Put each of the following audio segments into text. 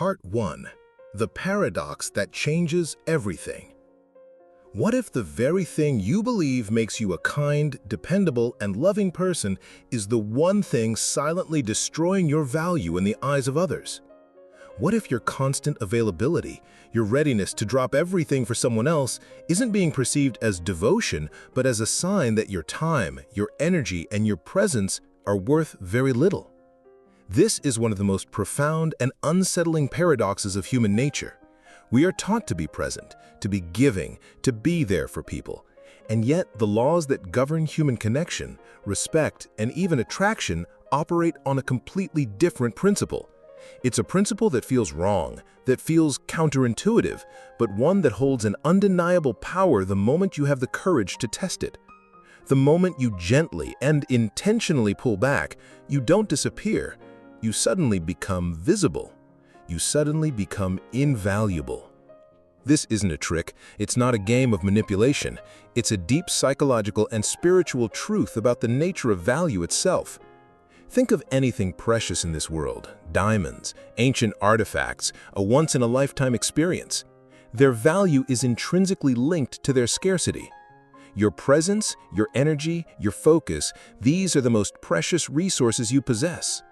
Part 1. The Paradox That Changes Everything. What if the very thing you believe makes you a kind, dependable, and loving person is the one thing silently destroying your value in the eyes of others? What if your constant availability, your readiness to drop everything for someone else, isn't being perceived as devotion, but as a sign that your time, your energy, and your presence are worth very little? This is one of the most profound and unsettling paradoxes of human nature. We are taught to be present, to be giving, to be there for people. And yet the laws that govern human connection, respect, and even attraction operate on a completely different principle. It's a principle that feels wrong, that feels counterintuitive, but one that holds an undeniable power the moment you have the courage to test it. The moment you gently and intentionally pull back, you don't disappear. You suddenly become visible. You suddenly become invaluable. This isn't a trick. It's not a game of manipulation. It's a deep psychological and spiritual truth about the nature of value itself. Think of anything precious in this world: diamonds, ancient artifacts, a once-in-a-lifetime experience. Their value is intrinsically linked to their scarcity. Your presence, your energy, your focus, these are the most precious resources you possess.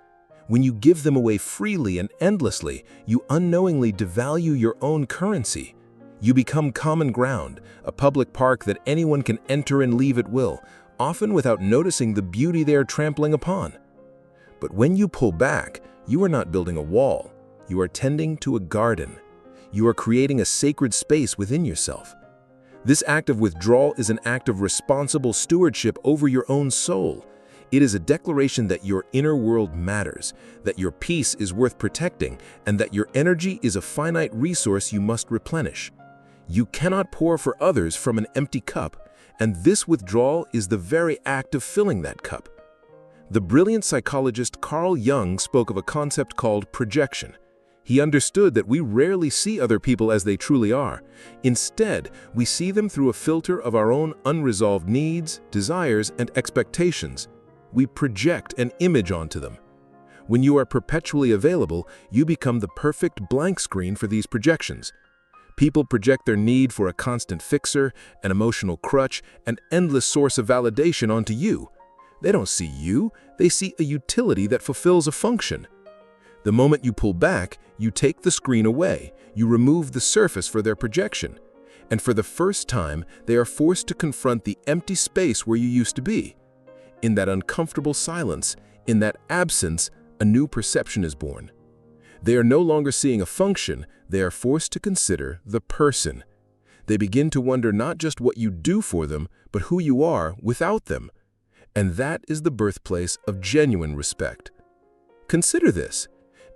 When you give them away freely and endlessly, you unknowingly devalue your own currency. You become common ground, a public park that anyone can enter and leave at will, often without noticing the beauty they are trampling upon. But when you pull back, you are not building a wall. You are tending to a garden. You are creating a sacred space within yourself. This act of withdrawal is an act of responsible stewardship over your own soul. It is a declaration that your inner world matters, that your peace is worth protecting, and that your energy is a finite resource you must replenish. You cannot pour for others from an empty cup, and this withdrawal is the very act of filling that cup. The brilliant psychologist Carl Jung spoke of a concept called projection. He understood that we rarely see other people as they truly are. Instead, we see them through a filter of our own unresolved needs, desires, and expectations. We project an image onto them. When you are perpetually available, you become the perfect blank screen for these projections. People project their need for a constant fixer, an emotional crutch, an endless source of validation onto you. They don't see you, they see a utility that fulfills a function. The moment you pull back, you take the screen away, you remove the surface for their projection. And for the first time, they are forced to confront the empty space where you used to be. In that uncomfortable silence, in that absence, a new perception is born. They are no longer seeing a function, they are forced to consider the person. They begin to wonder not just what you do for them, but who you are without them. And that is the birthplace of genuine respect. Consider this.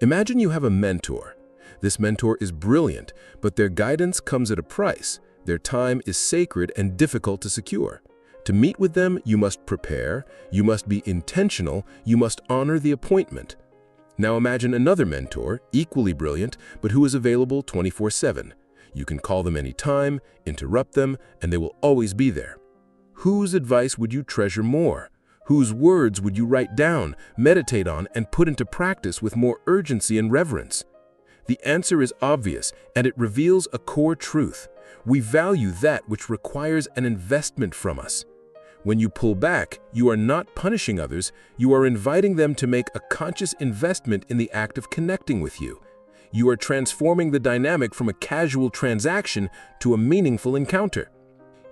Imagine you have a mentor. This mentor is brilliant, but their guidance comes at a price. Their time is sacred and difficult to secure. To meet with them, you must prepare, you must be intentional, you must honor the appointment. Now imagine another mentor, equally brilliant, but who is available 24/7. You can call them anytime, interrupt them, and they will always be there. Whose advice would you treasure more? Whose words would you write down, meditate on, and put into practice with more urgency and reverence? The answer is obvious, and it reveals a core truth. We value that which requires an investment from us. When you pull back, you are not punishing others, you are inviting them to make a conscious investment in the act of connecting with you. You are transforming the dynamic from a casual transaction to a meaningful encounter.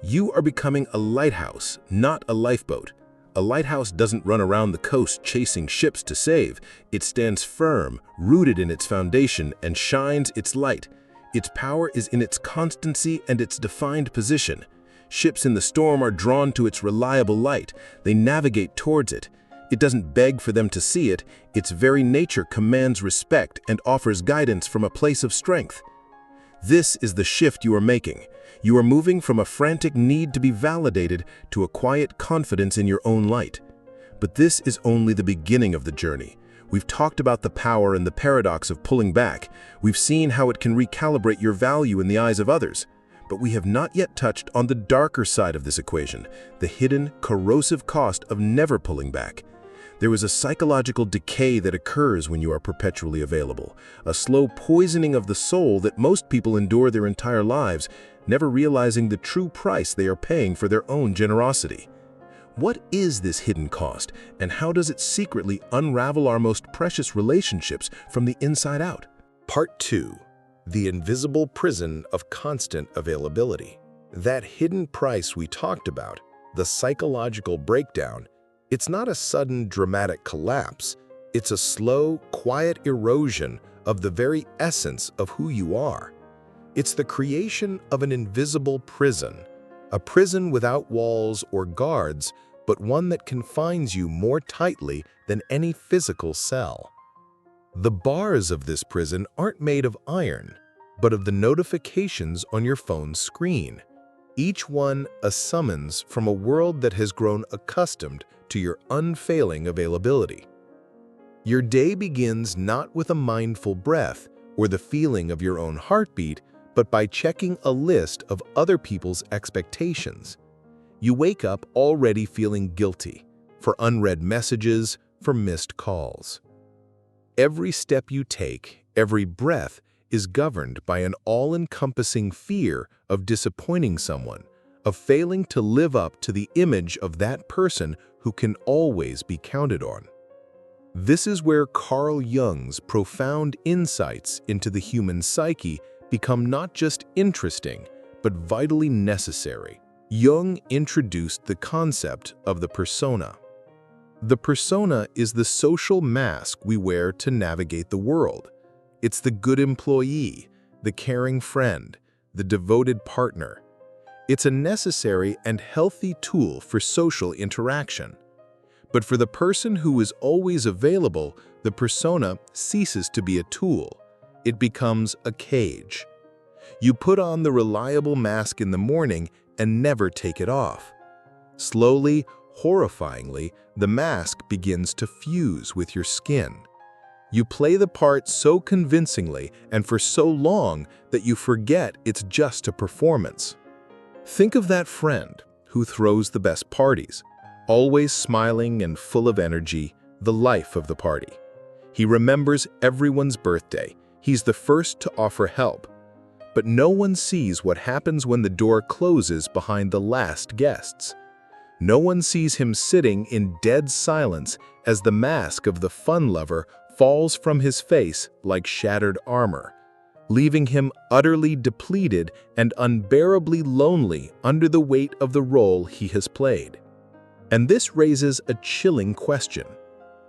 You are becoming a lighthouse, not a lifeboat. A lighthouse doesn't run around the coast chasing ships to save. It stands firm, rooted in its foundation, and shines its light. Its power is in its constancy and its defined position. Ships in the storm are drawn to its reliable light. They navigate towards it. It doesn't beg for them to see it. Its very nature commands respect and offers guidance from a place of strength. This is the shift you are making. You are moving from a frantic need to be validated to a quiet confidence in your own light. But this is only the beginning of the journey. We've talked about the power and the paradox of pulling back. We've seen how it can recalibrate your value in the eyes of others. But we have not yet touched on the darker side of this equation, the hidden, corrosive cost of never pulling back. There is a psychological decay that occurs when you are perpetually available, a slow poisoning of the soul that most people endure their entire lives, never realizing the true price they are paying for their own generosity. What is this hidden cost, and how does it secretly unravel our most precious relationships from the inside out? Part 2. The invisible prison of constant availability. That hidden price we talked about, the psychological breakdown, it's not a sudden dramatic collapse. It's a slow, quiet erosion of the very essence of who you are. It's the creation of an invisible prison, a prison without walls or guards, but one that confines you more tightly than any physical cell. The bars of this prison aren't made of iron, but of the notifications on your phone's screen, each one a summons from a world that has grown accustomed to your unfailing availability. Your day begins not with a mindful breath or the feeling of your own heartbeat, but by checking a list of other people's expectations. You wake up already feeling guilty for unread messages, for missed calls. Every step you take, every breath, is governed by an all-encompassing fear of disappointing someone, of failing to live up to the image of that person who can always be counted on. This is where Carl Jung's profound insights into the human psyche become not just interesting, but vitally necessary. Jung introduced the concept of the persona. The persona is the social mask we wear to navigate the world. It's the good employee, the caring friend, the devoted partner. It's a necessary and healthy tool for social interaction. But for the person who is always available, the persona ceases to be a tool. It becomes a cage. You put on the reliable mask in the morning and never take it off. Slowly, horrifyingly, the mask begins to fuse with your skin. You play the part so convincingly and for so long that you forget it's just a performance. Think of that friend who throws the best parties, always smiling and full of energy, the life of the party. He remembers everyone's birthday. He's the first to offer help. But no one sees what happens when the door closes behind the last guests. No one sees him sitting in dead silence as the mask of the fun lover falls from his face like shattered armor, leaving him utterly depleted and unbearably lonely under the weight of the role he has played. And this raises a chilling question.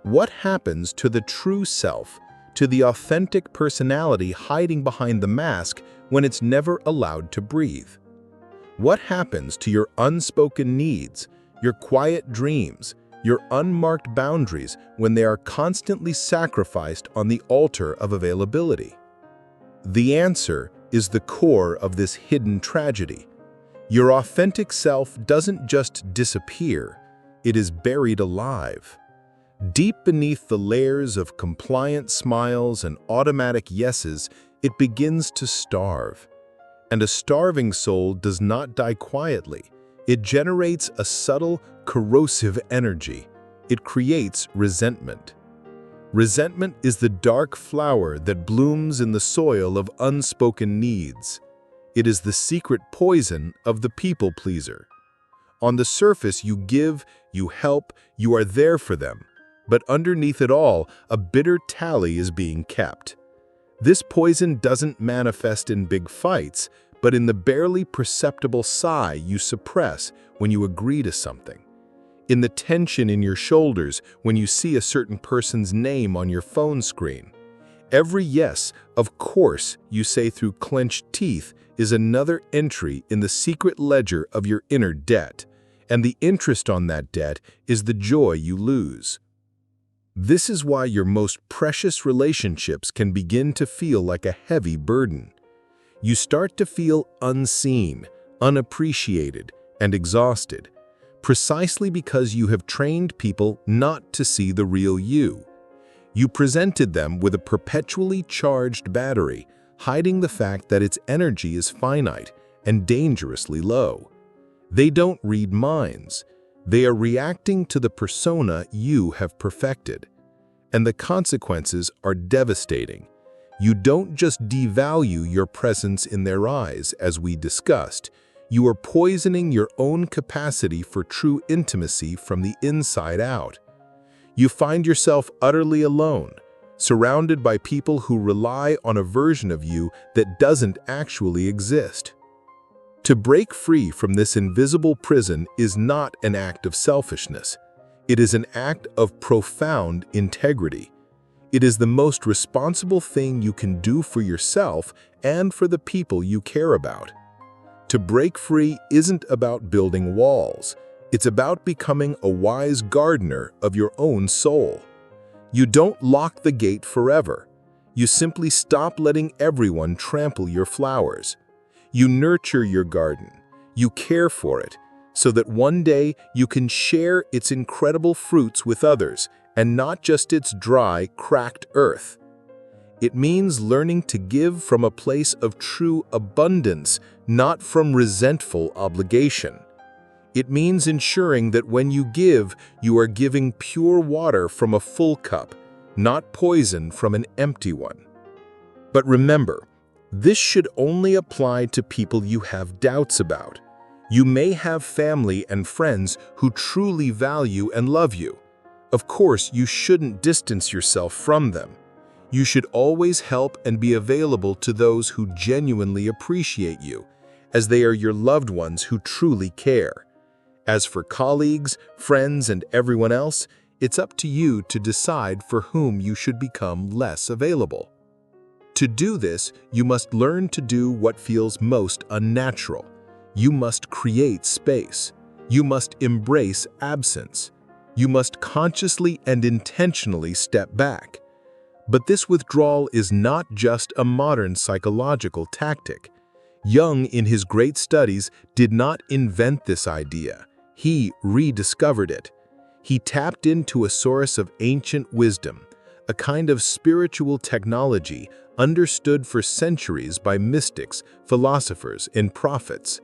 What happens to the true self, to the authentic personality hiding behind the mask when it's never allowed to breathe? What happens to your unspoken needs, your quiet dreams, your unmarked boundaries when they are constantly sacrificed on the altar of availability? The answer is the core of this hidden tragedy. Your authentic self doesn't just disappear, it is buried alive. Deep beneath the layers of compliant smiles and automatic yeses, it begins to starve. And a starving soul does not die quietly. It generates a subtle, corrosive energy. It creates resentment. Resentment is the dark flower that blooms in the soil of unspoken needs. It is the secret poison of the people-pleaser. On the surface, you give, you help, you are there for them. But underneath it all, a bitter tally is being kept. This poison doesn't manifest in big fights, but in the barely perceptible sigh you suppress when you agree to something. In the tension in your shoulders when you see a certain person's name on your phone screen. Every yes, of course, you say through clenched teeth is another entry in the secret ledger of your inner debt, and the interest on that debt is the joy you lose. This is why your most precious relationships can begin to feel like a heavy burden. You start to feel unseen, unappreciated, and exhausted, precisely because you have trained people not to see the real you. You presented them with a perpetually charged battery, hiding the fact that its energy is finite and dangerously low. They don't read minds. They are reacting to the persona you have perfected. And the consequences are devastating. You don't just devalue your presence in their eyes, as we discussed. You are poisoning your own capacity for true intimacy from the inside out. You find yourself utterly alone, surrounded by people who rely on a version of you that doesn't actually exist. To break free from this invisible prison is not an act of selfishness. It is an act of profound integrity. It is the most responsible thing you can do for yourself and for the people you care about. To break free isn't about building walls. It's about becoming a wise gardener of your own soul. You don't lock the gate forever. You simply stop letting everyone trample your flowers. You nurture your garden. You care for it, so that one day you can share its incredible fruits with others, and not just its dry, cracked earth. It means learning to give from a place of true abundance, not from resentful obligation. It means ensuring that when you give, you are giving pure water from a full cup, not poison from an empty one. But remember, this should only apply to people you have doubts about. You may have family and friends who truly value and love you. Of course, you shouldn't distance yourself from them. You should always help and be available to those who genuinely appreciate you, as they are your loved ones who truly care. As for colleagues, friends, and everyone else, it's up to you to decide for whom you should become less available. To do this, you must learn to do what feels most unnatural. You must create space. You must embrace absence. You must consciously and intentionally step back. But this withdrawal is not just a modern psychological tactic. Jung, in his great studies, did not invent this idea. He rediscovered it. He tapped into a source of ancient wisdom, a kind of spiritual technology understood for centuries by mystics, philosophers, and prophets.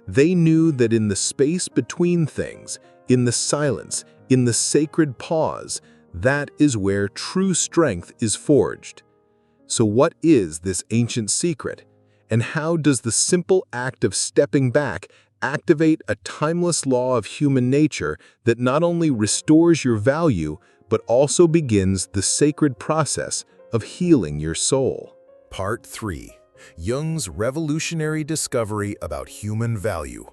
They knew that in the space between things, in the silence, in the sacred pause, that is where true strength is forged. So what is this ancient secret? And how does the simple act of stepping back activate a timeless law of human nature that not only restores your value, but also begins the sacred process of healing your soul? Part 3. Jung's revolutionary discovery about human value.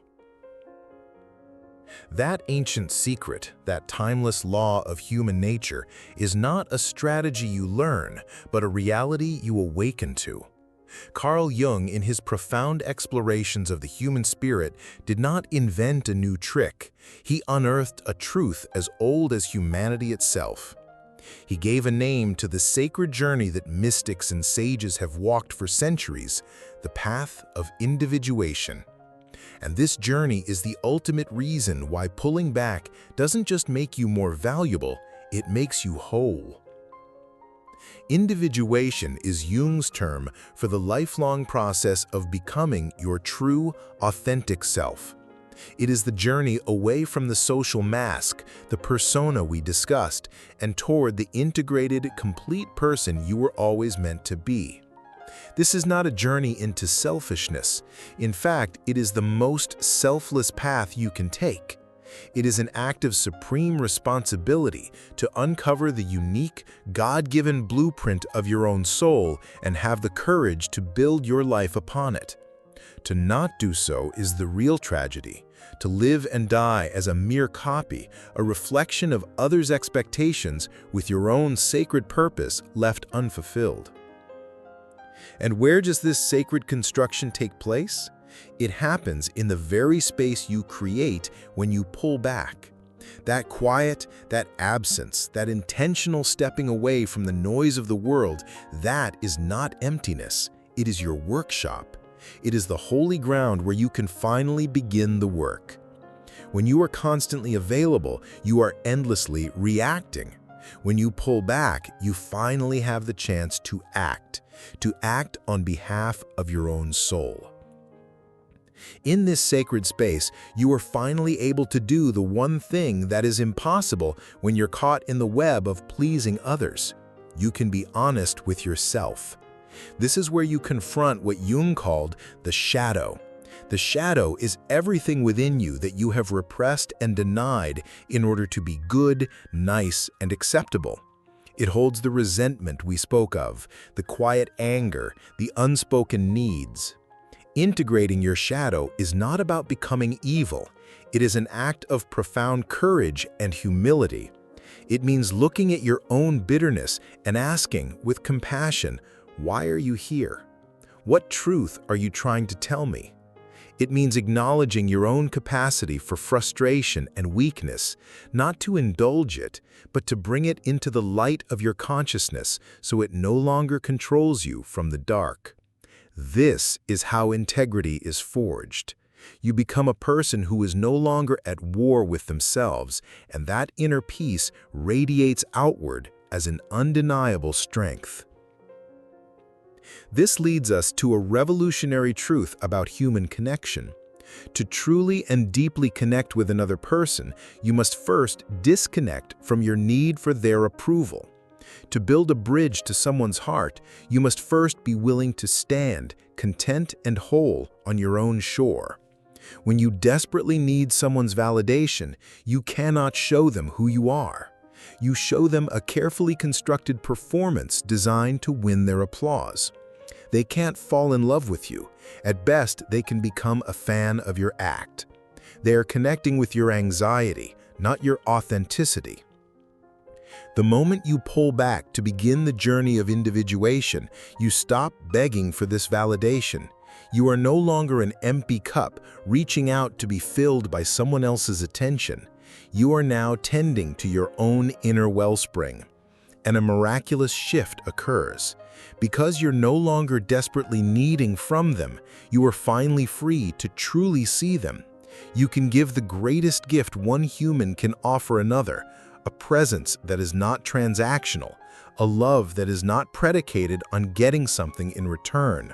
That ancient secret, that timeless law of human nature, is not a strategy you learn, but a reality you awaken to. Carl Jung, in his profound explorations of the human spirit, did not invent a new trick. He unearthed a truth as old as humanity itself. He gave a name to the sacred journey that mystics and sages have walked for centuries, the path of individuation. And this journey is the ultimate reason why pulling back doesn't just make you more valuable, it makes you whole. Individuation is Jung's term for the lifelong process of becoming your true, authentic self. It is the journey away from the social mask, the persona we discussed, and toward the integrated, complete person you were always meant to be. This is not a journey into selfishness. In fact, it is the most selfless path you can take. It is an act of supreme responsibility to uncover the unique, God-given blueprint of your own soul and have the courage to build your life upon it. To not do so is the real tragedy. To live and die as a mere copy, a reflection of others' expectations with your own sacred purpose left unfulfilled. And where does this sacred construction take place? It happens in the very space you create when you pull back. That quiet, that absence, that intentional stepping away from the noise of the world, that is not emptiness. It is your workshop. It is the holy ground where you can finally begin the work. When you are constantly available, you are endlessly reacting. When you pull back, you finally have the chance to act on behalf of your own soul. In this sacred space, you are finally able to do the one thing that is impossible when you're caught in the web of pleasing others. You can be honest with yourself. This is where you confront what Jung called the shadow. The shadow is everything within you that you have repressed and denied in order to be good, nice, and acceptable. It holds the resentment we spoke of, the quiet anger, the unspoken needs. Integrating your shadow is not about becoming evil. It is an act of profound courage and humility. It means looking at your own bitterness and asking, with compassion, why are you here? What truth are you trying to tell me? It means acknowledging your own capacity for frustration and weakness, not to indulge it, but to bring it into the light of your consciousness so it no longer controls you from the dark. This is how integrity is forged. You become a person who is no longer at war with themselves, and that inner peace radiates outward as an undeniable strength. This leads us to a revolutionary truth about human connection. To truly and deeply connect with another person, you must first disconnect from your need for their approval. To build a bridge to someone's heart, you must first be willing to stand, content and whole, on your own shore. When you desperately need someone's validation, you cannot show them who you are. You show them a carefully constructed performance designed to win their applause. They can't fall in love with you. At best, they can become a fan of your act. They are connecting with your anxiety, not your authenticity. The moment you pull back to begin the journey of individuation, you stop begging for this validation. You are no longer an empty cup reaching out to be filled by someone else's attention. You are now tending to your own inner wellspring. And a miraculous shift occurs. Because you're no longer desperately needing from them, you are finally free to truly see them. You can give the greatest gift one human can offer another, a presence that is not transactional, a love that is not predicated on getting something in return.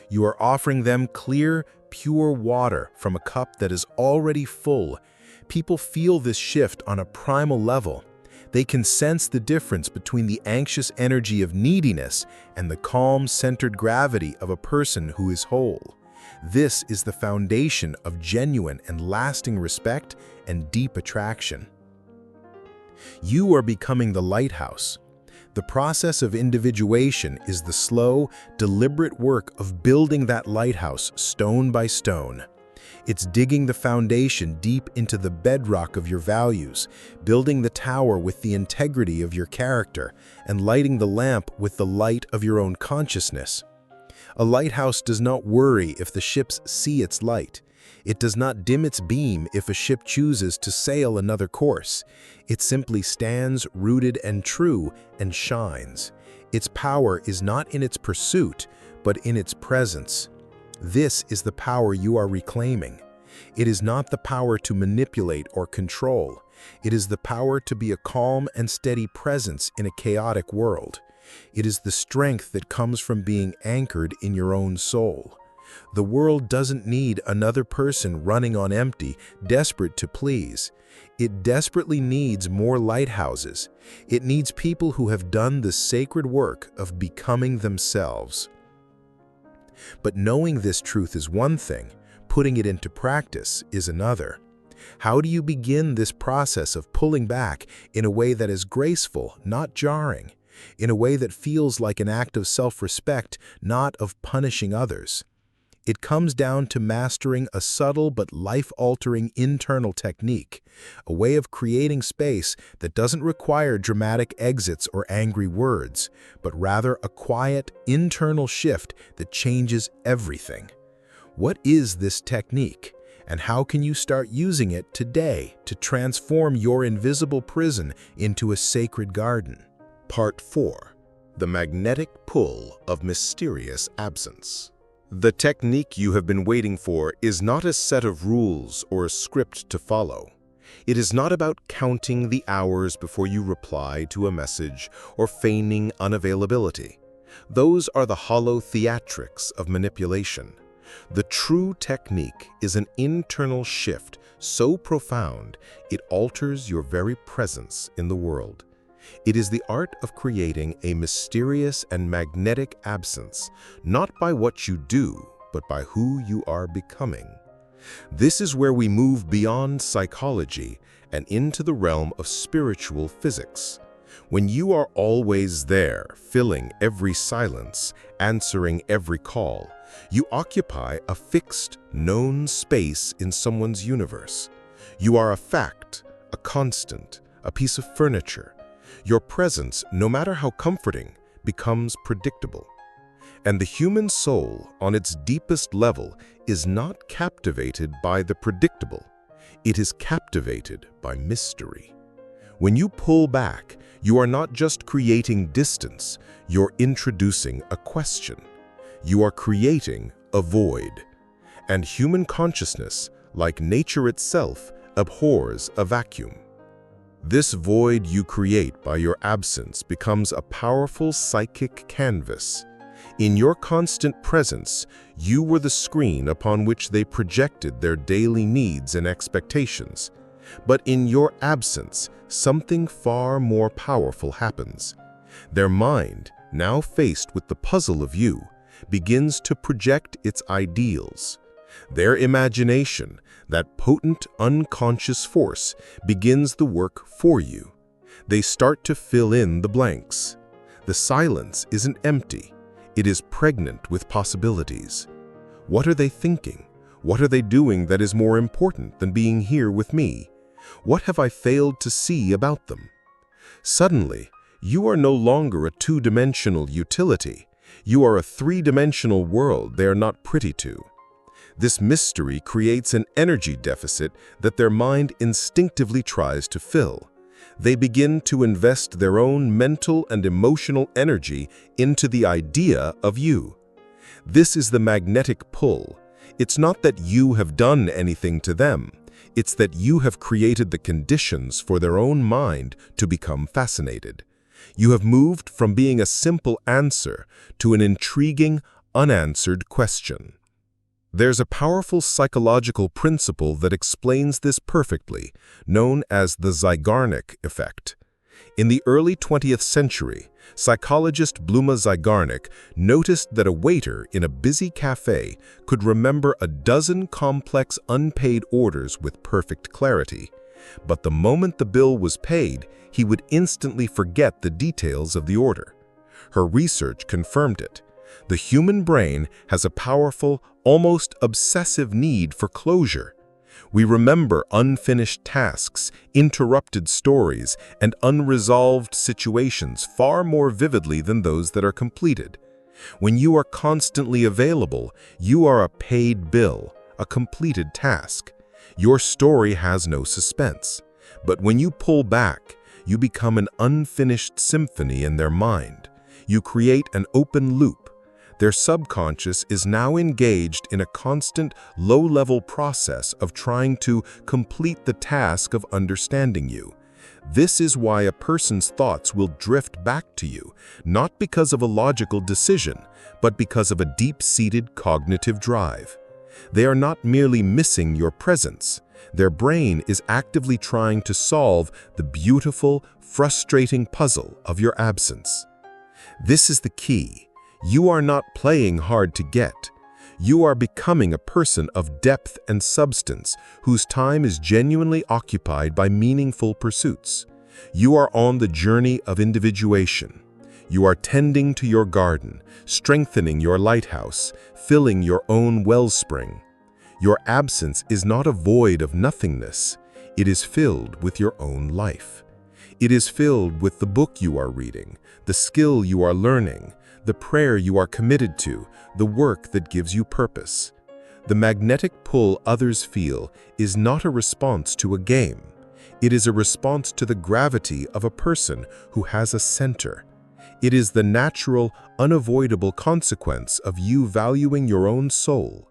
You are offering them clear, pure water from a cup that is already full. People feel this shift on a primal level. They can sense the difference between the anxious energy of neediness and the calm, centered gravity of a person who is whole. This is the foundation of genuine and lasting respect and deep attraction. You are becoming the lighthouse. The process of individuation is the slow, deliberate work of building that lighthouse stone by stone. It's digging the foundation deep into the bedrock of your values, building the tower with the integrity of your character, and lighting the lamp with the light of your own consciousness. A lighthouse does not worry if the ships see its light. It does not dim its beam if a ship chooses to sail another course. It simply stands rooted and true and shines. Its power is not in its pursuit, but in its presence. This is the power you are reclaiming. It is not the power to manipulate or control. It is the power to be a calm and steady presence in a chaotic world. It is the strength that comes from being anchored in your own soul. The world doesn't need another person running on empty, desperate to please. It desperately needs more lighthouses. It needs people who have done the sacred work of becoming themselves. But knowing this truth is one thing, putting it into practice is another. How do you begin this process of pulling back in a way that is graceful, not jarring, in a way that feels like an act of self-respect, not of punishing others? It comes down to mastering a subtle but life-altering internal technique, a way of creating space that doesn't require dramatic exits or angry words, but rather a quiet, internal shift that changes everything. What is this technique, and how can you start using it today to transform your invisible prison into a sacred garden? Part 4. The Magnetic Pull of Mysterious Absence. The technique you have been waiting for is not a set of rules or a script to follow. It is not about counting the hours before you reply to a message or feigning unavailability. Those are the hollow theatrics of manipulation. The true technique is an internal shift so profound it alters your very presence in the world. It is the art of creating a mysterious and magnetic absence, not by what you do, but by who you are becoming. This is where we move beyond psychology and into the realm of spiritual physics. When you are always there, filling every silence, answering every call, you occupy a fixed, known space in someone's universe. You are a fact, a constant, a piece of furniture. Your presence, no matter how comforting, becomes predictable. And the human soul, on its deepest level, is not captivated by the predictable. It is captivated by mystery. When you pull back, you are not just creating distance, you're introducing a question. You are creating a void. And human consciousness, like nature itself, abhors a vacuum. This void you create by your absence becomes a powerful psychic canvas. In your constant presence, you were the screen upon which they projected their daily needs and expectations. But in your absence, something far more powerful happens. Their mind, now faced with the puzzle of you, begins to project its ideals. Their imagination, that potent unconscious force, begins the work for you. They start to fill in the blanks. The silence isn't empty. It is pregnant with possibilities. What are they thinking? What are they doing that is more important than being here with me? What have I failed to see about them? Suddenly, you are no longer a two-dimensional utility. You are a three-dimensional world they are not privy to. This mystery creates an energy deficit that their mind instinctively tries to fill. They begin to invest their own mental and emotional energy into the idea of you. This is the magnetic pull. It's not that you have done anything to them. It's that you have created the conditions for their own mind to become fascinated. You have moved from being a simple answer to an intriguing, unanswered question. There's a powerful psychological principle that explains this perfectly, known as the Zeigarnik effect. In the early 20th century, psychologist Bluma Zeigarnik noticed that a waiter in a busy cafe could remember a dozen complex unpaid orders with perfect clarity. But the moment the bill was paid, he would instantly forget the details of the order. Her research confirmed it. The human brain has a powerful, almost obsessive need for closure. We remember unfinished tasks, interrupted stories, and unresolved situations far more vividly than those that are completed. When you are constantly available, you are a paid bill, a completed task. Your story has no suspense. But when you pull back, you become an unfinished symphony in their mind. You create an open loop. Their subconscious is now engaged in a constant, low-level process of trying to complete the task of understanding you. This is why a person's thoughts will drift back to you, not because of a logical decision, but because of a deep-seated cognitive drive. They are not merely missing your presence. Their brain is actively trying to solve the beautiful, frustrating puzzle of your absence. This is the key. You are not playing hard to get. You are becoming a person of depth and substance whose time is genuinely occupied by meaningful pursuits. You are on the journey of individuation. You are tending to your garden, strengthening your lighthouse, filling your own wellspring. Your absence is not a void of nothingness. It is filled with your own life. It is filled with the book you are reading, the skill you are learning, the prayer you are committed to, the work that gives you purpose. The magnetic pull others feel is not a response to a game. It is a response to the gravity of a person who has a center. It is the natural, unavoidable consequence of you valuing your own soul.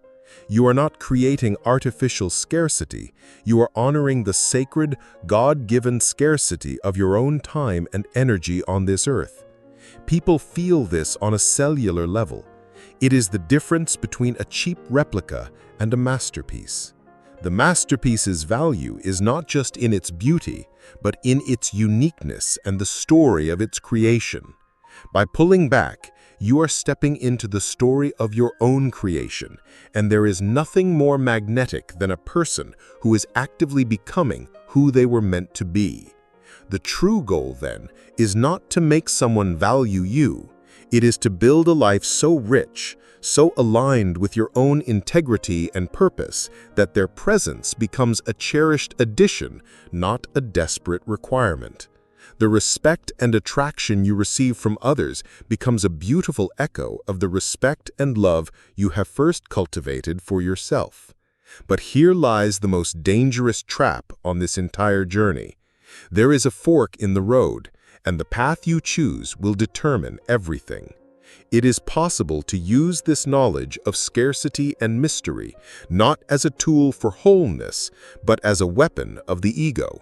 You are not creating artificial scarcity. You are honoring the sacred, God-given scarcity of your own time and energy on this earth. People feel this on a cellular level. It is the difference between a cheap replica and a masterpiece. The masterpiece's value is not just in its beauty, but in its uniqueness and the story of its creation. By pulling back, you are stepping into the story of your own creation, and there is nothing more magnetic than a person who is actively becoming who they were meant to be. The true goal, then, is not to make someone value you. It is to build a life so rich, so aligned with your own integrity and purpose that their presence becomes a cherished addition, not a desperate requirement. The respect and attraction you receive from others becomes a beautiful echo of the respect and love you have first cultivated for yourself. But here lies the most dangerous trap on this entire journey. There is a fork in the road, and the path you choose will determine everything. It is possible to use this knowledge of scarcity and mystery not as a tool for wholeness, but as a weapon of the ego.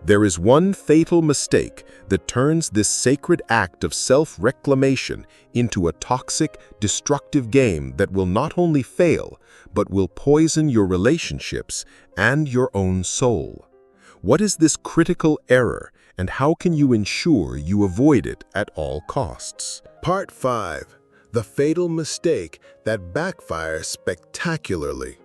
There is one fatal mistake that turns this sacred act of self-reclamation into a toxic, destructive game that will not only fail, but will poison your relationships and your own soul. What is this critical error, and how can you ensure you avoid it at all costs? Part 5. The fatal mistake that backfires spectacularly.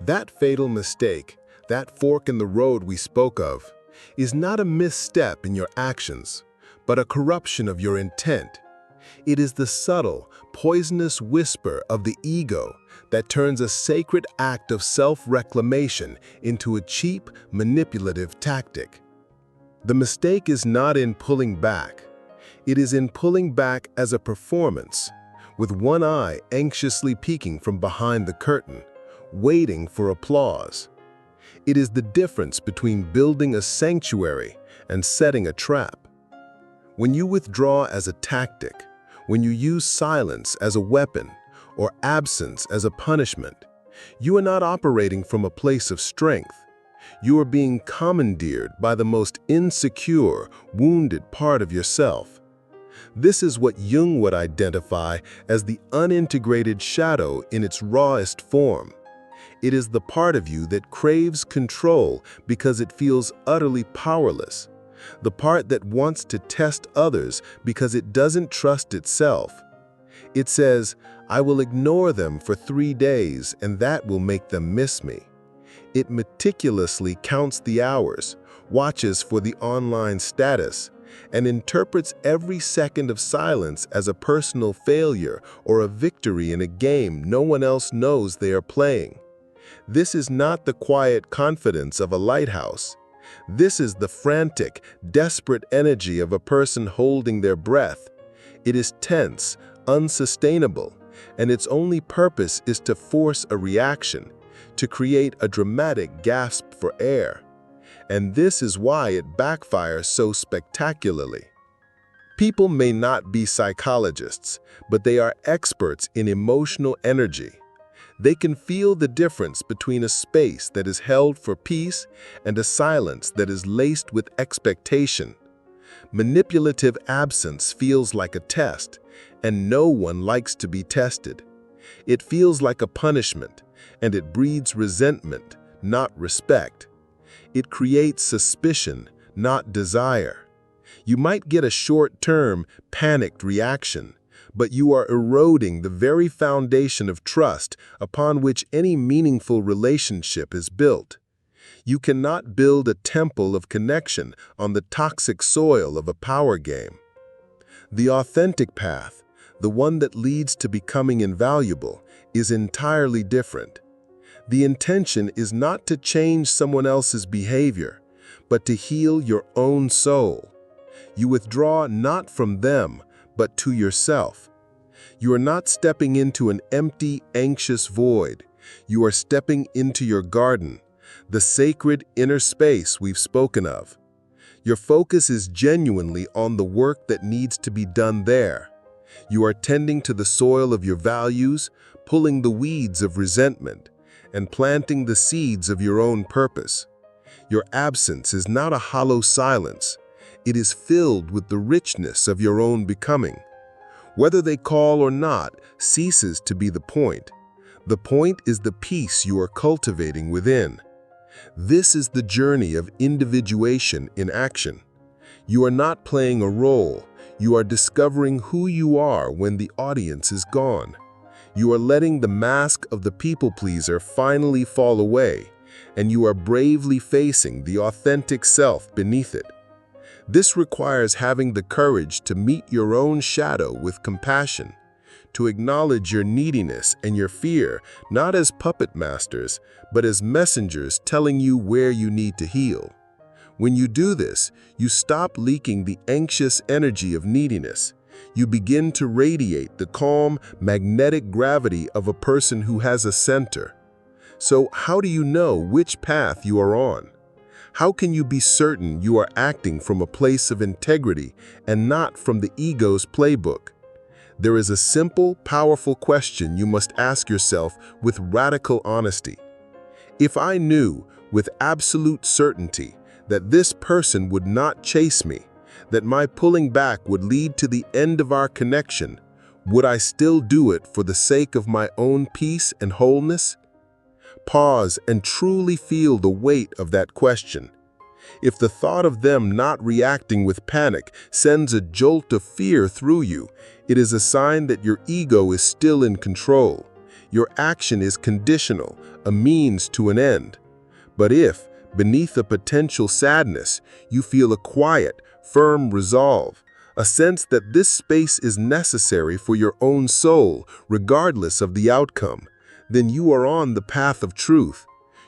That fatal mistake, that fork in the road we spoke of, is not a misstep in your actions, but a corruption of your intent. It is the subtle, poisonous whisper of the ego that turns a sacred act of self-reclamation into a cheap, manipulative tactic. The mistake is not in pulling back. It is in pulling back as a performance, with one eye anxiously peeking from behind the curtain, waiting for applause. It is the difference between building a sanctuary and setting a trap. When you withdraw as a tactic, when you use silence as a weapon or absence as a punishment, you are not operating from a place of strength. You are being commandeered by the most insecure, wounded part of yourself. This is what Jung would identify as the unintegrated shadow in its rawest form. It is the part of you that craves control because it feels utterly powerless. The part that wants to test others because it doesn't trust itself. It says, "I will ignore them for 3 days and that will make them miss me." It meticulously counts the hours, watches for the online status, and interprets every second of silence as a personal failure or a victory in a game no one else knows they are playing. This is not the quiet confidence of a lighthouse. This is the frantic, desperate energy of a person holding their breath. It is tense, unsustainable, and its only purpose is to force a reaction, to create a dramatic gasp for air. And this is why it backfires so spectacularly. People may not be psychologists, but they are experts in emotional energy. They can feel the difference between a space that is held for peace and a silence that is laced with expectation. Manipulative absence feels like a test, and no one likes to be tested. It feels like a punishment, and it breeds resentment, not respect. It creates suspicion, not desire. You might get a short-term, panicked reaction, but you are eroding the very foundation of trust upon which any meaningful relationship is built. You cannot build a temple of connection on the toxic soil of a power game. The authentic path, the one that leads to becoming invaluable, is entirely different. The intention is not to change someone else's behavior, but to heal your own soul. You withdraw not from them, but to yourself. You are not stepping into an empty, anxious void. You are stepping into your garden, the sacred inner space we've spoken of. Your focus is genuinely on the work that needs to be done there. You are tending to the soil of your values, pulling the weeds of resentment, and planting the seeds of your own purpose. Your absence is not a hollow silence. It is filled with the richness of your own becoming. Whether they call or not ceases to be the point. The point is the peace you are cultivating within. This is the journey of individuation in action. You are not playing a role. You are discovering who you are when the audience is gone. You are letting the mask of the people-pleaser finally fall away, and you are bravely facing the authentic self beneath it. This requires having the courage to meet your own shadow with compassion, to acknowledge your neediness and your fear not as puppet masters, but as messengers telling you where you need to heal. When you do this, you stop leaking the anxious energy of neediness. You begin to radiate the calm, magnetic gravity of a person who has a center. So how do you know which path you are on? How can you be certain you are acting from a place of integrity and not from the ego's playbook? There is a simple, powerful question you must ask yourself with radical honesty. If I knew with absolute certainty that this person would not chase me, that my pulling back would lead to the end of our connection, would I still do it for the sake of my own peace and wholeness? Pause and truly feel the weight of that question. If the thought of them not reacting with panic sends a jolt of fear through you, it is a sign that your ego is still in control. Your action is conditional, a means to an end. But if, beneath a potential sadness, you feel a quiet, firm resolve, a sense that this space is necessary for your own soul, regardless of the outcome, then you are on the path of truth.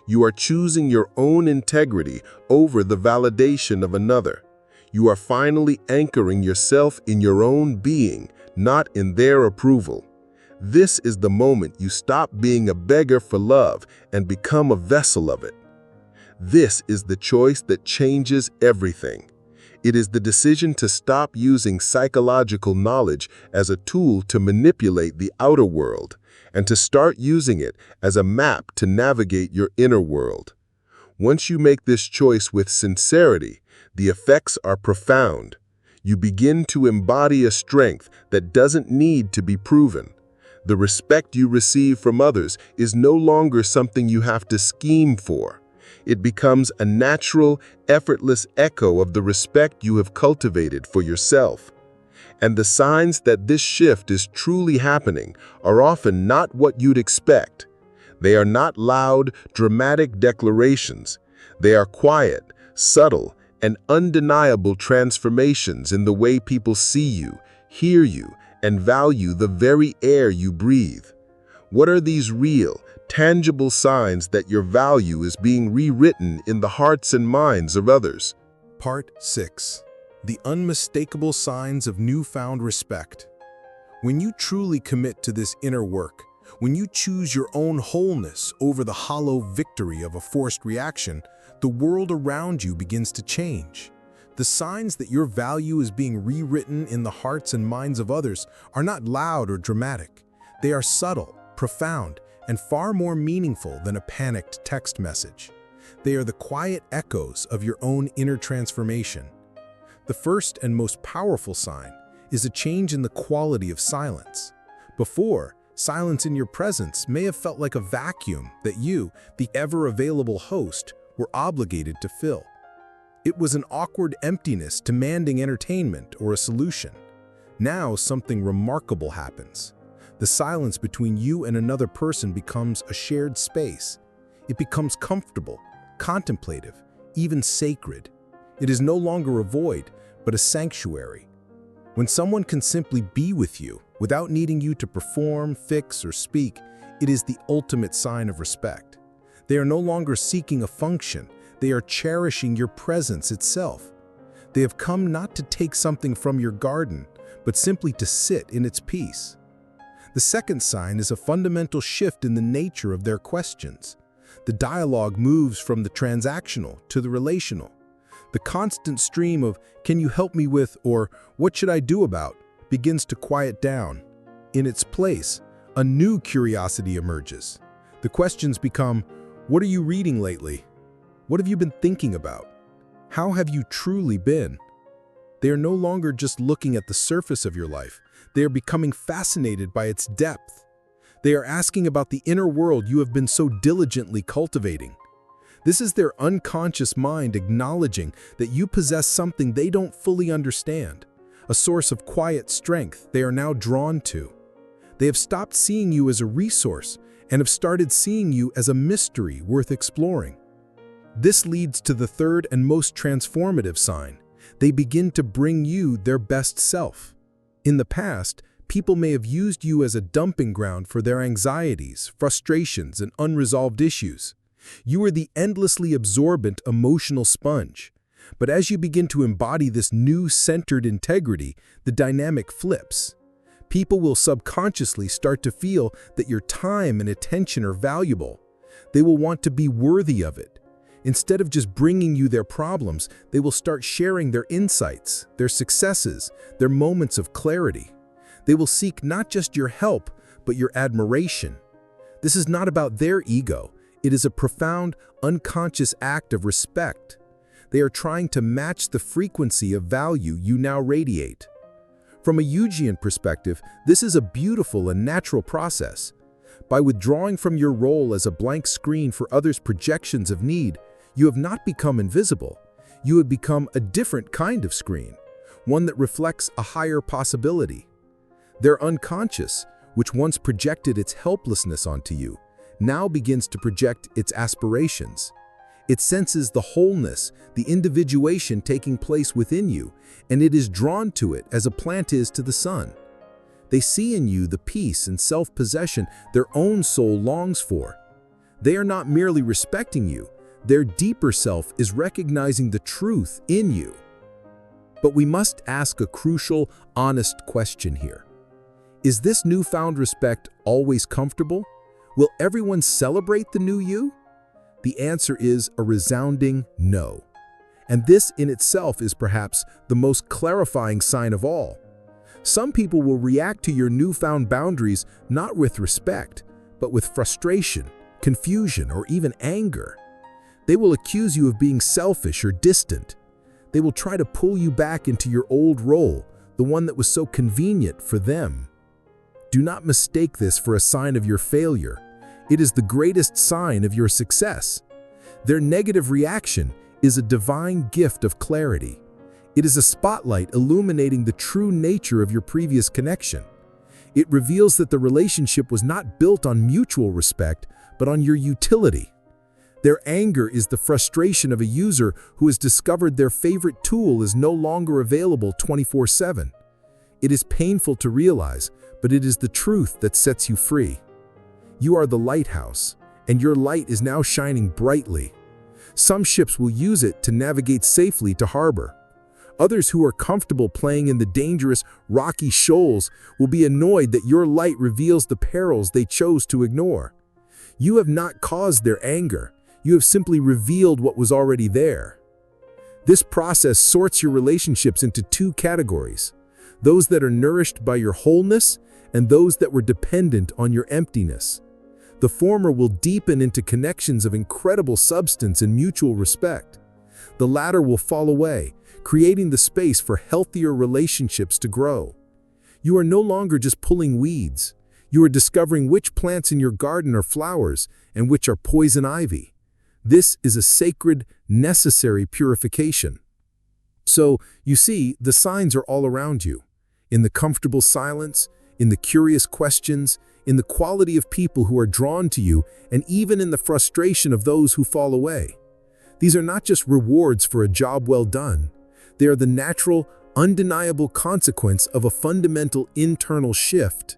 You are choosing your own integrity over the validation of another. You are finally anchoring yourself in your own being, not in their approval. This is the moment you stop being a beggar for love and become a vessel of it. This is the choice that changes everything. It is the decision to stop using psychological knowledge as a tool to manipulate the outer world, and to start using it as a map to navigate your inner world. Once you make this choice with sincerity, the effects are profound. You begin to embody a strength that doesn't need to be proven. The respect you receive from others is no longer something you have to scheme for. It becomes a natural, effortless echo of the respect you have cultivated for yourself. And the signs that this shift is truly happening are often not what you'd expect. They are not loud, dramatic declarations. They are quiet, subtle, and undeniable transformations in the way people see you, hear you, and value the very air you breathe. What are these real, tangible signs that your value is being rewritten in the hearts and minds of others? Part 6. The unmistakable signs of newfound respect. When you truly commit to this inner work, when you choose your own wholeness over the hollow victory of a forced reaction, the world around you begins to change. The signs that your value is being rewritten in the hearts and minds of others are not loud or dramatic. They are subtle, profound, and far more meaningful than a panicked text message. They are the quiet echoes of your own inner transformation. The first and most powerful sign is a change in the quality of silence. Before, silence in your presence may have felt like a vacuum that you, the ever-available host, were obligated to fill. It was an awkward emptiness demanding entertainment or a solution. Now something remarkable happens. The silence between you and another person becomes a shared space. It becomes comfortable, contemplative, even sacred. It is no longer a void, but a sanctuary. When someone can simply be with you without needing you to perform, fix, or speak, it is the ultimate sign of respect. They are no longer seeking a function. They are cherishing your presence itself. They have come not to take something from your garden, but simply to sit in its peace. The second sign is a fundamental shift in the nature of their questions. The dialogue moves from the transactional to the relational. The constant stream of, "Can you help me with?" or "What should I do about?" begins to quiet down. In its place, a new curiosity emerges. The questions become, "What are you reading lately? What have you been thinking about? How have you truly been?" They are no longer just looking at the surface of your life. They are becoming fascinated by its depth. They are asking about the inner world you have been so diligently cultivating. This is their unconscious mind acknowledging that you possess something they don't fully understand, a source of quiet strength they are now drawn to. They have stopped seeing you as a resource and have started seeing you as a mystery worth exploring. This leads to the third and most transformative sign. They begin to bring you their best self. In the past, people may have used you as a dumping ground for their anxieties, frustrations, and unresolved issues. You are the endlessly absorbent emotional sponge. But as you begin to embody this new centered integrity, the dynamic flips. People will subconsciously start to feel that your time and attention are valuable. They will want to be worthy of it. Instead of just bringing you their problems, they will start sharing their insights, their successes, their moments of clarity. They will seek not just your help, but your admiration. This is not about their ego. It is a profound, unconscious act of respect. They are trying to match the frequency of value you now radiate. From a Jungian perspective, this is a beautiful and natural process. By withdrawing from your role as a blank screen for others' projections of need, you have not become invisible. You have become a different kind of screen, one that reflects a higher possibility. Their unconscious, which once projected its helplessness onto you, now begins to project its aspirations. It senses the wholeness, the individuation taking place within you, and it is drawn to it as a plant is to the sun. They see in you the peace and self-possession their own soul longs for. They are not merely respecting you, their deeper self is recognizing the truth in you. But we must ask a crucial, honest question here. Is this newfound respect always comfortable? Will everyone celebrate the new you? The answer is a resounding no. And this in itself is perhaps the most clarifying sign of all. Some people will react to your newfound boundaries not with respect, but with frustration, confusion, or even anger. They will accuse you of being selfish or distant. They will try to pull you back into your old role, the one that was so convenient for them. Do not mistake this for a sign of your failure. It is the greatest sign of your success. Their negative reaction is a divine gift of clarity. It is a spotlight illuminating the true nature of your previous connection. It reveals that the relationship was not built on mutual respect, but on your utility. Their anger is the frustration of a user who has discovered their favorite tool is no longer available 24/7. It is painful to realize, but it is the truth that sets you free. You are the lighthouse, and your light is now shining brightly. Some ships will use it to navigate safely to harbor. Others who are comfortable playing in the dangerous, rocky shoals will be annoyed that your light reveals the perils they chose to ignore. You have not caused their anger. You have simply revealed what was already there. This process sorts your relationships into two categories: those that are nourished by your wholeness and those that were dependent on your emptiness. The former will deepen into connections of incredible substance and mutual respect. The latter will fall away, creating the space for healthier relationships to grow. You are no longer just pulling weeds. You are discovering which plants in your garden are flowers and which are poison ivy. This is a sacred, necessary purification. So, you see, the signs are all around you. In the comfortable silence, in the curious questions, in the quality of people who are drawn to you, and even in the frustration of those who fall away. These are not just rewards for a job well done. They are the natural, undeniable consequence of a fundamental internal shift.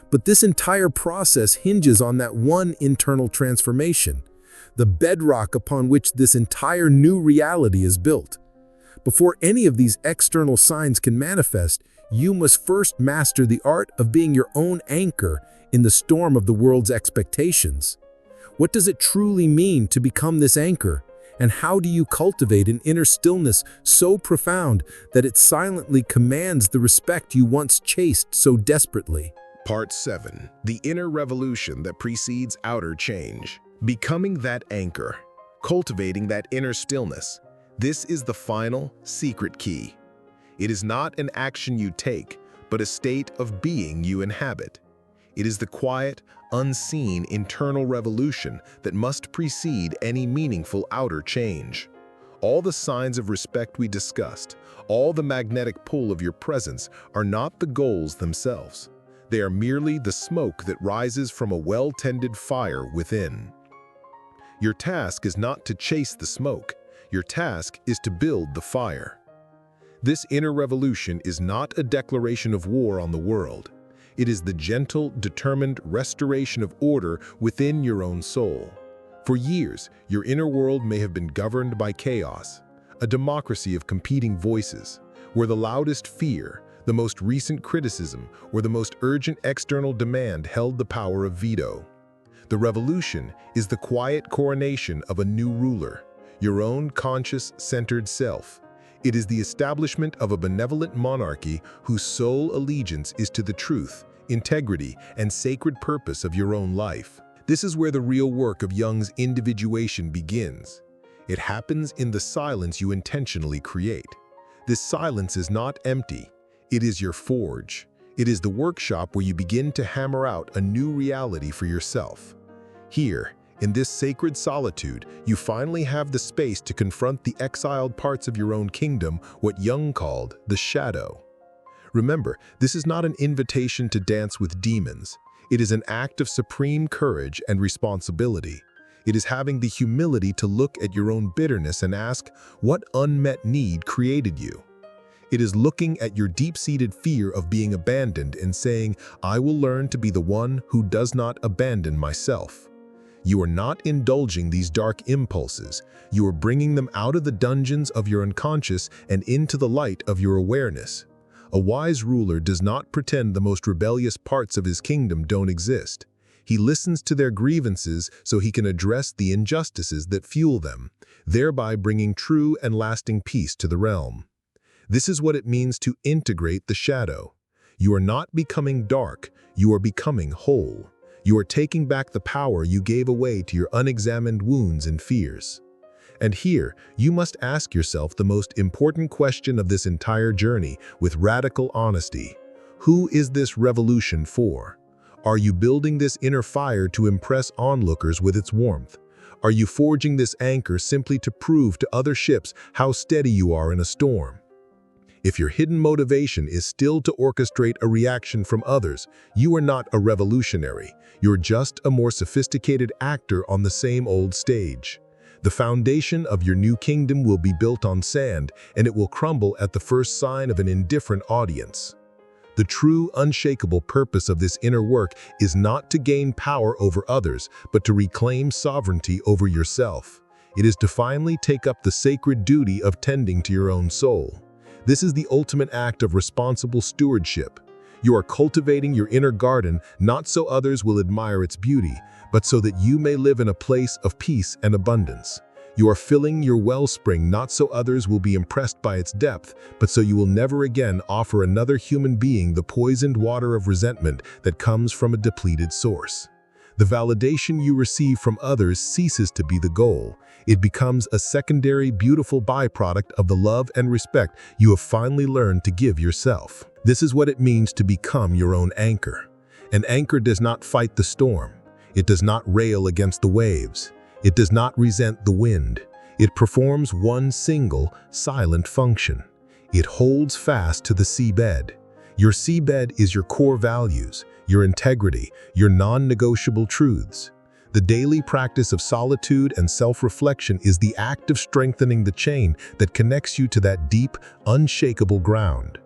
But this entire process hinges on that one internal transformation, the bedrock upon which this entire new reality is built. Before any of these external signs can manifest, you must first master the art of being your own anchor in the storm of the world's expectations. What does it truly mean to become this anchor? And how do you cultivate an inner stillness so profound that it silently commands the respect you once chased so desperately? Part 7. The inner revolution that precedes outer change. Becoming that anchor. Cultivating that inner stillness. This is the final, secret key. It is not an action you take, but a state of being you inhabit. It is the quiet, unseen internal revolution that must precede any meaningful outer change. All the signs of respect we discussed, all the magnetic pull of your presence are not the goals themselves. They are merely the smoke that rises from a well-tended fire within. Your task is not to chase the smoke. Your task is to build the fire. This inner revolution is not a declaration of war on the world. It is the gentle, determined restoration of order within your own soul. For years, your inner world may have been governed by chaos, a democracy of competing voices, where the loudest fear, the most recent criticism, or the most urgent external demand held the power of veto. The revolution is the quiet coronation of a new ruler, your own conscious, centered self. It is the establishment of a benevolent monarchy whose sole allegiance is to the truth, integrity, and sacred purpose of your own life. This is where the real work of Jung's individuation begins. It happens in the silence you intentionally create. This silence is not empty. It is your forge. It is the workshop where you begin to hammer out a new reality for yourself. Here, in this sacred solitude, you finally have the space to confront the exiled parts of your own kingdom, what Jung called the shadow. Remember, this is not an invitation to dance with demons. It is an act of supreme courage and responsibility. It is having the humility to look at your own bitterness and ask, what unmet need created you? It is looking at your deep-seated fear of being abandoned and saying, I will learn to be the one who does not abandon myself. You are not indulging these dark impulses. You are bringing them out of the dungeons of your unconscious and into the light of your awareness. A wise ruler does not pretend the most rebellious parts of his kingdom don't exist. He listens to their grievances so he can address the injustices that fuel them, thereby bringing true and lasting peace to the realm. This is what it means to integrate the shadow. You are not becoming dark, you are becoming whole. You are taking back the power you gave away to your unexamined wounds and fears. And here, you must ask yourself the most important question of this entire journey with radical honesty. Who is this revolution for? Are you building this inner fire to impress onlookers with its warmth? Are you forging this anchor simply to prove to other ships how steady you are in a storm? If your hidden motivation is still to orchestrate a reaction from others, you are not a revolutionary. You're just a more sophisticated actor on the same old stage. The foundation of your new kingdom will be built on sand, and it will crumble at the first sign of an indifferent audience. The true, unshakable purpose of this inner work is not to gain power over others, but to reclaim sovereignty over yourself. It is to finally take up the sacred duty of tending to your own soul. This is the ultimate act of responsible stewardship. You are cultivating your inner garden not so others will admire its beauty, but so that you may live in a place of peace and abundance. You are filling your wellspring not so others will be impressed by its depth, but so you will never again offer another human being the poisoned water of resentment that comes from a depleted source. The validation you receive from others ceases to be the goal. It becomes a secondary, beautiful byproduct of the love and respect you have finally learned to give yourself. This is what it means to become your own anchor. An anchor does not fight the storm. It does not rail against the waves. It does not resent the wind. It performs one single, silent function. It holds fast to the seabed. Your seabed is your core values, your integrity, your non-negotiable truths. The daily practice of solitude and self-reflection is the act of strengthening the chain that connects you to that deep, unshakable ground.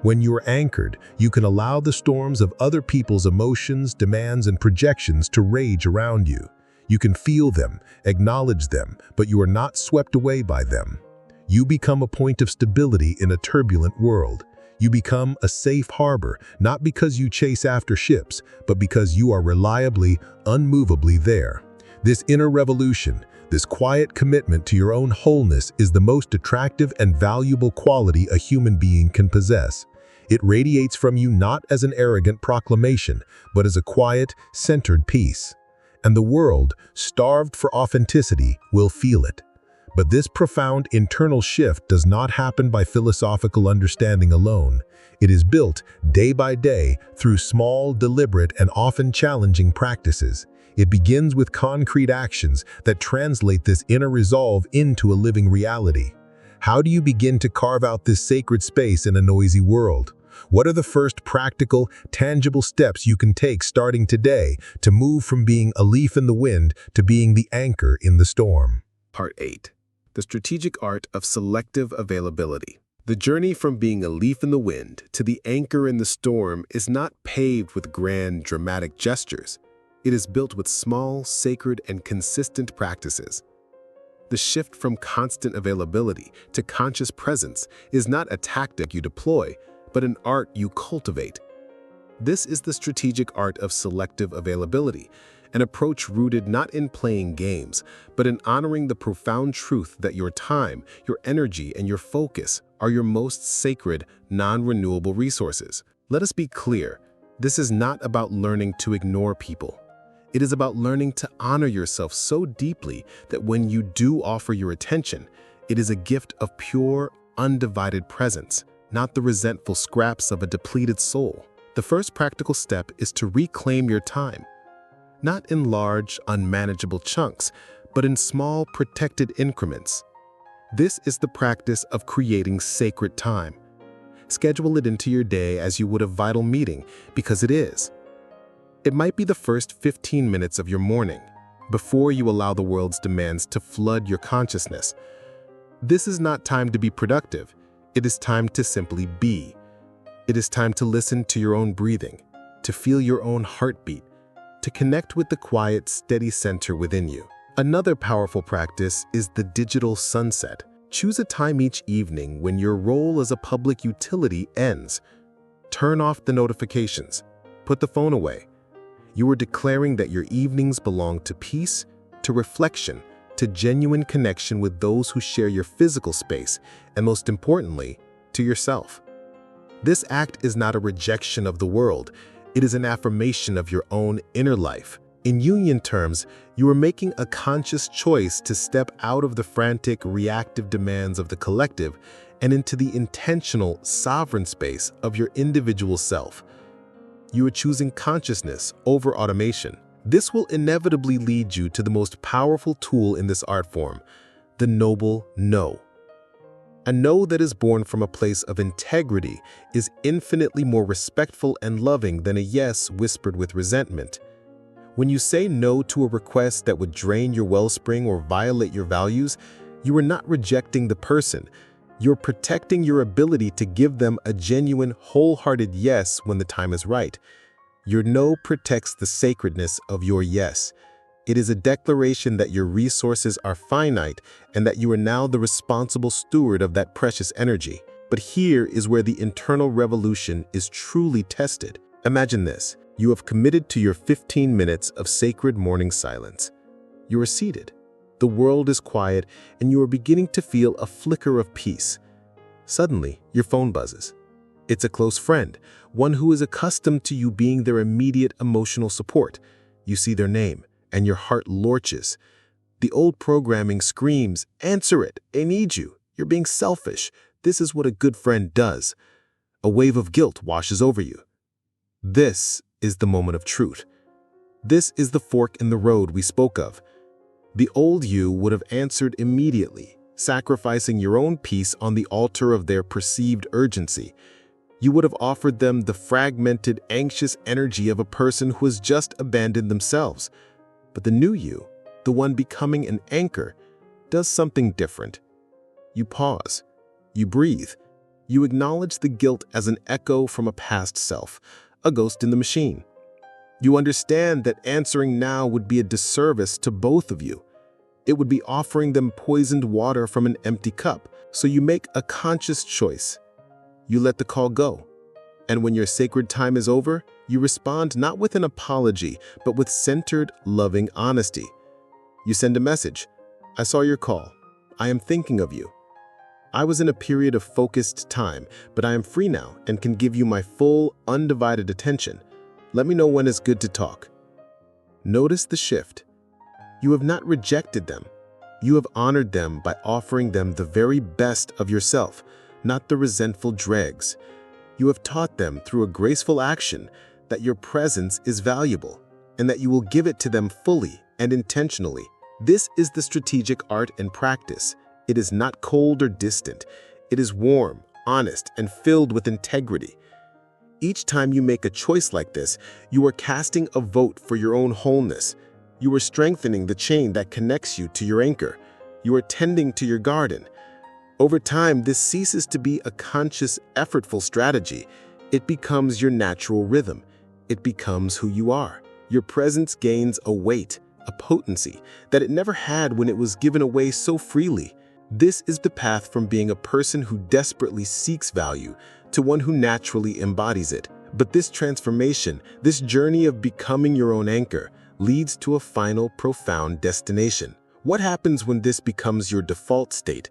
When you are anchored, you can allow the storms of other people's emotions, demands, and projections to rage around you. You can feel them, acknowledge them, but you are not swept away by them. You become a point of stability in a turbulent world. You become a safe harbor, not because you chase after ships, but because you are reliably, unmovably there. This inner revolution, this quiet commitment to your own wholeness is the most attractive and valuable quality a human being can possess. It radiates from you not as an arrogant proclamation, but as a quiet, centered peace. And the world, starved for authenticity, will feel it. But this profound internal shift does not happen by philosophical understanding alone. It is built day by day through small, deliberate, and often challenging practices. It begins with concrete actions that translate this inner resolve into a living reality. How do you begin to carve out this sacred space in a noisy world? What are the first practical, tangible steps you can take starting today to move from being a leaf in the wind to being the anchor in the storm? Part 8. The strategic art of selective availability. The journey from being a leaf in the wind to the anchor in the storm is not paved with grand, dramatic gestures. It is built with small, sacred, and consistent practices. The shift from constant availability to conscious presence is not a tactic you deploy, but an art you cultivate. This is the strategic art of selective availability, an approach rooted not in playing games, but in honoring the profound truth that your time, your energy, and your focus are your most sacred, non-renewable resources. Let us be clear, this is not about learning to ignore people. It is about learning to honor yourself so deeply that when you do offer your attention, it is a gift of pure, undivided presence, not the resentful scraps of a depleted soul. The first practical step is to reclaim your time, not in large, unmanageable chunks, but in small, protected increments. This is the practice of creating sacred time. Schedule it into your day as you would a vital meeting, because it is. It might be the first 15 minutes of your morning, before you allow the world's demands to flood your consciousness. This is not time to be productive. It is time to simply be. It is time to listen to your own breathing, to feel your own heartbeat, to connect with the quiet, steady center within you. Another powerful practice is the digital sunset. Choose a time each evening when your role as a public utility ends. Turn off the notifications. Put the phone away. You are declaring that your evenings belong to peace, to reflection, to genuine connection with those who share your physical space, and most importantly, to yourself. This act is not a rejection of the world. It is an affirmation of your own inner life. In Jungian terms, you are making a conscious choice to step out of the frantic, reactive demands of the collective and into the intentional, sovereign space of your individual self. You are choosing consciousness over automation. This will inevitably lead you to the most powerful tool in this art form, the noble no. A no that is born from a place of integrity is infinitely more respectful and loving than a yes whispered with resentment. When you say no to a request that would drain your wellspring or violate your values, you are not rejecting the person. You're protecting your ability to give them a genuine, wholehearted yes when the time is right. Your no protects the sacredness of your yes. It is a declaration that your resources are finite and that you are now the responsible steward of that precious energy. But here is where the internal revolution is truly tested. Imagine this. You have committed to your 15 minutes of sacred morning silence. You are seated. The world is quiet, and you are beginning to feel a flicker of peace. Suddenly, your phone buzzes. It's a close friend, one who is accustomed to you being their immediate emotional support. You see their name, and your heart lurches. The old programming screams, "Answer it, I need you. You're being selfish. This is what a good friend does." A wave of guilt washes over you. This is the moment of truth. This is the fork in the road we spoke of. The old you would have answered immediately, sacrificing your own peace on the altar of their perceived urgency. You would have offered them the fragmented, anxious energy of a person who has just abandoned themselves. But the new you, the one becoming an anchor, does something different. You pause. You breathe. You acknowledge the guilt as an echo from a past self, a ghost in the machine. You understand that answering now would be a disservice to both of you. It would be offering them poisoned water from an empty cup. So you make a conscious choice. You let the call go. And when your sacred time is over, you respond not with an apology, but with centered, loving honesty. You send a message. "I saw your call. I am thinking of you. I was in a period of focused time, but I am free now and can give you my full, undivided attention. Let me know when it's good to talk." Notice the shift. You have not rejected them. You have honored them by offering them the very best of yourself, not the resentful dregs. You have taught them through a graceful action that your presence is valuable and that you will give it to them fully and intentionally. This is the strategic art and practice. It is not cold or distant. It is warm, honest, and filled with integrity. Each time you make a choice like this, you are casting a vote for your own wholeness. You are strengthening the chain that connects you to your anchor. You are tending to your garden. Over time, this ceases to be a conscious, effortful strategy. It becomes your natural rhythm. It becomes who you are. Your presence gains a weight, a potency, that it never had when it was given away so freely. This is the path from being a person who desperately seeks value to one who naturally embodies it. But this transformation, this journey of becoming your own anchor, leads to a final, profound destination. What happens when this becomes your default state?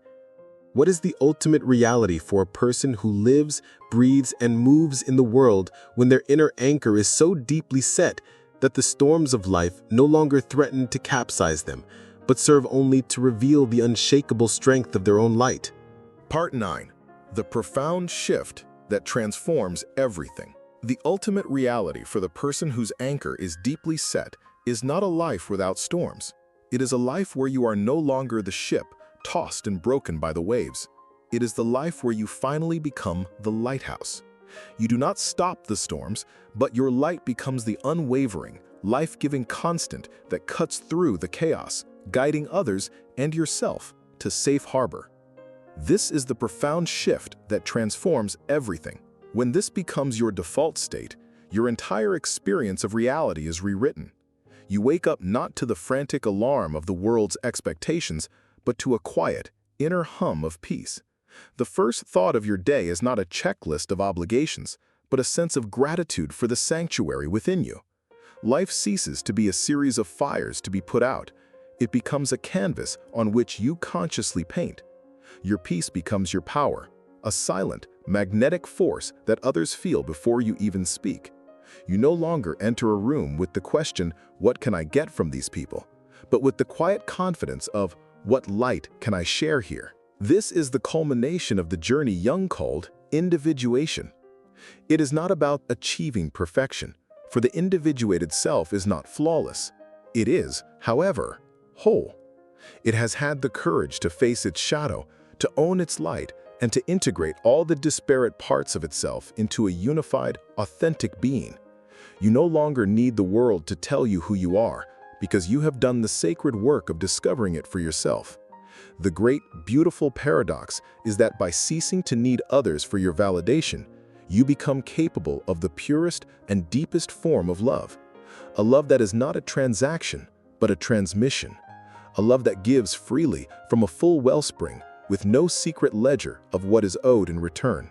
What is the ultimate reality for a person who lives, breathes, and moves in the world when their inner anchor is so deeply set that the storms of life no longer threaten to capsize them, but serve only to reveal the unshakable strength of their own light? Part 9. The profound shift that transforms everything. The ultimate reality for the person whose anchor is deeply set is not a life without storms. It is a life where you are no longer the ship, tossed and broken by the waves. It is the life where you finally become the lighthouse. You do not stop the storms, but your light becomes the unwavering, life-giving constant that cuts through the chaos, guiding others and yourself to safe harbor. This is the profound shift that transforms everything. When this becomes your default state, your entire experience of reality is rewritten. You wake up not to the frantic alarm of the world's expectations, but to a quiet, inner hum of peace. The first thought of your day is not a checklist of obligations, but a sense of gratitude for the sanctuary within you. Life ceases to be a series of fires to be put out. It becomes a canvas on which you consciously paint. Your peace becomes your power, a silent, magnetic force that others feel before you even speak. You no longer enter a room with the question, "What can I get from these people?" but with the quiet confidence of, "What light can I share here?" This is the culmination of the journey Jung called individuation. It is not about achieving perfection, for the individuated self is not flawless. It is, however, whole. It has had the courage to face its shadow, to own its light, and to integrate all the disparate parts of itself into a unified, authentic being. You no longer need the world to tell you who you are, because you have done the sacred work of discovering it for yourself. The great, beautiful paradox is that by ceasing to need others for your validation, you become capable of the purest and deepest form of love. A love that is not a transaction, but a transmission. A love that gives freely from a full wellspring, with no secret ledger of what is owed in return.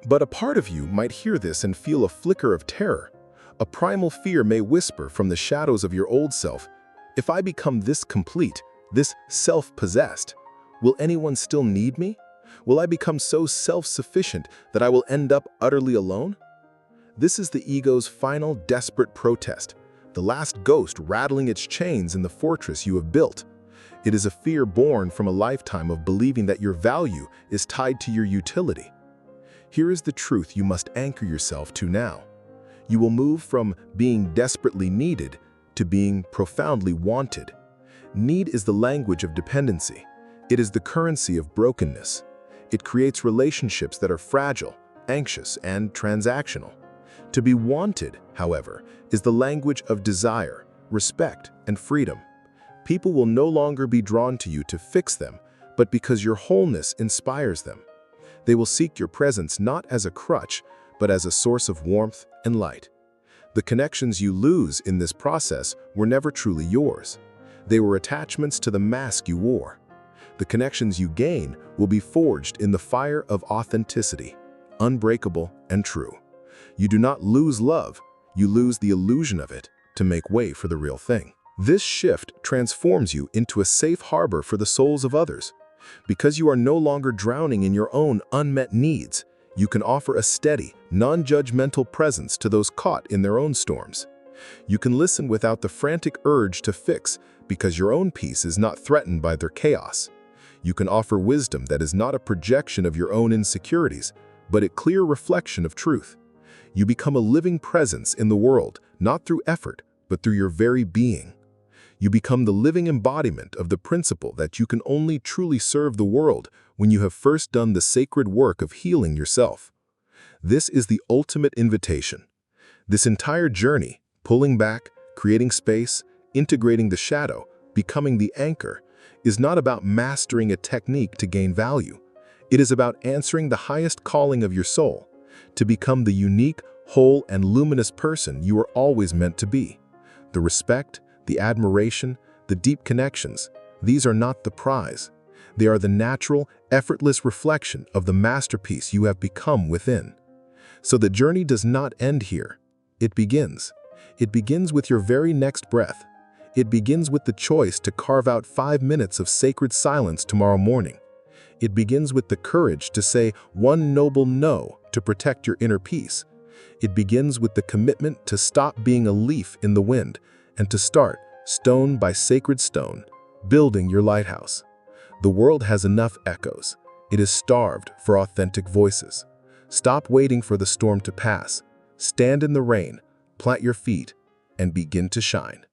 But a part of you might hear this and feel a flicker of terror. A primal fear may whisper from the shadows of your old self, "If I become this complete, this self-possessed, will anyone still need me? Will I become so self-sufficient that I will end up utterly alone?" This is the ego's final desperate protest, the last ghost rattling its chains in the fortress you have built. It is a fear born from a lifetime of believing that your value is tied to your utility. Here is the truth you must anchor yourself to now. You will move from being desperately needed to being profoundly wanted. Need is the language of dependency. It is the currency of brokenness. It creates relationships that are fragile, anxious, and transactional. To be wanted, however, is the language of desire, respect, and freedom. People will no longer be drawn to you to fix them, but because your wholeness inspires them. They will seek your presence not as a crutch, but as a source of warmth and light. The connections you lose in this process were never truly yours. They were attachments to the mask you wore. The connections you gain will be forged in the fire of authenticity, unbreakable and true. You do not lose love, you lose the illusion of it to make way for the real thing. This shift transforms you into a safe harbor for the souls of others. Because you are no longer drowning in your own unmet needs, you can offer a steady, non-judgmental presence to those caught in their own storms. You can listen without the frantic urge to fix because your own peace is not threatened by their chaos. You can offer wisdom that is not a projection of your own insecurities, but a clear reflection of truth. You become a living presence in the world, not through effort, but through your very being. You become the living embodiment of the principle that you can only truly serve the world when you have first done the sacred work of healing yourself. This is the ultimate invitation. This entire journey, pulling back, creating space, integrating the shadow, becoming the anchor, is not about mastering a technique to gain value. It is about answering the highest calling of your soul, to become the unique, whole, and luminous person you are always meant to be. The respect, the admiration, the deep connections, these are not the prize. They are the natural, effortless reflection of the masterpiece you have become within. So the journey does not end here. It begins. It begins with your very next breath. It begins with the choice to carve out 5 minutes of sacred silence tomorrow morning. It begins with the courage to say one noble no to protect your inner peace. It begins with the commitment to stop being a leaf in the wind and to start, stone by sacred stone, building your lighthouse. The world has enough echoes. It is starved for authentic voices. Stop waiting for the storm to pass. Stand in the rain, plant your feet, and begin to shine.